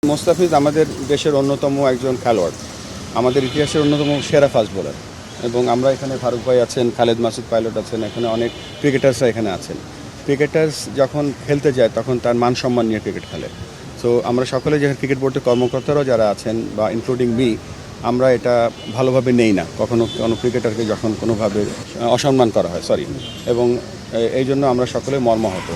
মোস্তাফিজ আমাদের দেশের অন্যতম একজন খেলোয়াড়, আমাদের ইতিহাসের অন্যতম সেরা ফাস্ট বোলার। এবং আমরা এখানে ফারুক ভাই আছেন, খালেদ মাসুদ পাইলট আছেন, এখানে অনেক ক্রিকেটার্সরা এখানে আছেন। ক্রিকেটার্স যখন খেলতে যায় তখন তার মান সম্মান নিয়ে ক্রিকেট খেলে। সো আমরা সকলে যে ক্রিকেট বোর্ডের কর্মকর্তারাও যারা আছেন বা ইনক্লুডিং মি, আমরা এটা ভালোভাবে নেই না কখনো কোনো ক্রিকেটারকে যখন কোনোভাবে অসম্মান করা হয়, এবং এই জন্য আমরা সকলে মর্মাহত।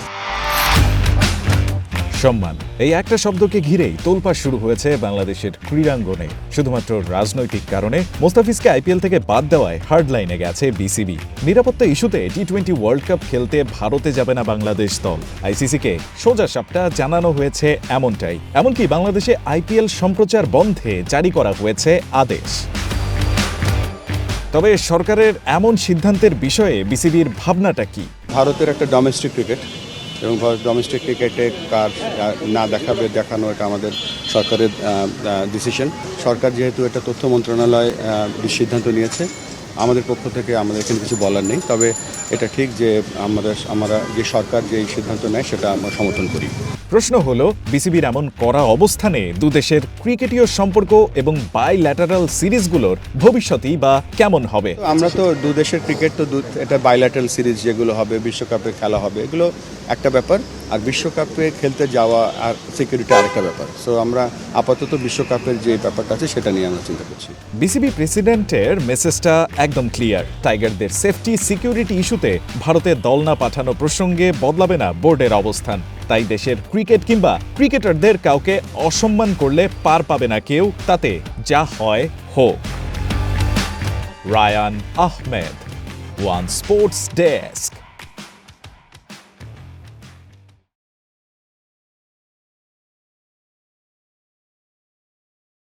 সম্মান, এই একটা শব্দকে ঘিরেই তোলপাড় শুরু হয়েছে বাংলাদেশের ক্রীড়াঙ্গনে। শুধুমাত্র রাজনৈতিক কারণে মোস্তাফিজকে আইপিএল থেকে বাদ দেওয়ায় হার্ড লাইনে গেছে বিসিবি। নিরাপত্তা ইস্যুতে টি-20 ওয়ার্ল্ড কাপ খেলতে ভারতে যাবে না বাংলাদেশ দল। আইসিসিকে সোজা সাপটা জানানো হয়েছে এমনটাই। এমনকি বাংলাদেশে আইপিএল সম্প্রচার বন্ধে জারি করা হয়েছে আদেশ। তবে সরকারের এমন সিদ্ধান্তের বিষয়ে বিসিবির ভাবনাটা কি? ভারতের একটা ডোমেস্টিক ক্রিকেট এবং ডোমেস্টিক ক্রিকেটে কার না দেখানো এটা আমাদের সরকারের ডিসিশন। সরকার যেহেতু এটা তথ্য মন্ত্রণালয় সিদ্ধান্ত নিয়েছে, আমাদের পক্ষ থেকে আমাদের এখানে কিছু বলার নেই। তবে এটা ঠিক যে আমরা যে সরকার যে সিদ্ধান্ত নেয় সেটা আমরা সমর্থন করি। প্রশ্ন হলো, বিসিবির এমন কড়া অবস্থানে দুদেশের ক্রিকেটীয় সম্পর্ক এবং বাইল্যাটারাল সিরিজগুলোর ভবিষ্যৎই বা কেমন হবে? আমরা তো দু দেশের ক্রিকেট তো এটা বাইল্যাটারাল সিরিজ যেগুলো হবে, বিশ্বকাপে খেলা হবে, এগুলো একটা ব্যাপার। আর বিশ্বকাপে খেলতে যাওয়া আর সিকিউরিটি আরেকটা ব্যাপার। সো আমরা আপাতত বিশ্বকাপের যে ব্যাপারটা আছে সেটা নিয়ে আমরা চিন্তা করছি। বিসিবি প্রেসিডেন্টের মেসেজটা একদম ক্লিয়ার। টাইগারদের সেফটি সিকিউরিটি ইস্যুতে ভারতে দল না পাঠানো প্রসঙ্গে বদলাবে না বোর্ডের অবস্থান। তাই দেশের ক্রিকেট কিংবা ক্রিকেটারদের কাউকে অসম্মান করলে পার পাবে না কেউ, তাতে যা হয় হোক। Rayan Ahmed, One Sports desk.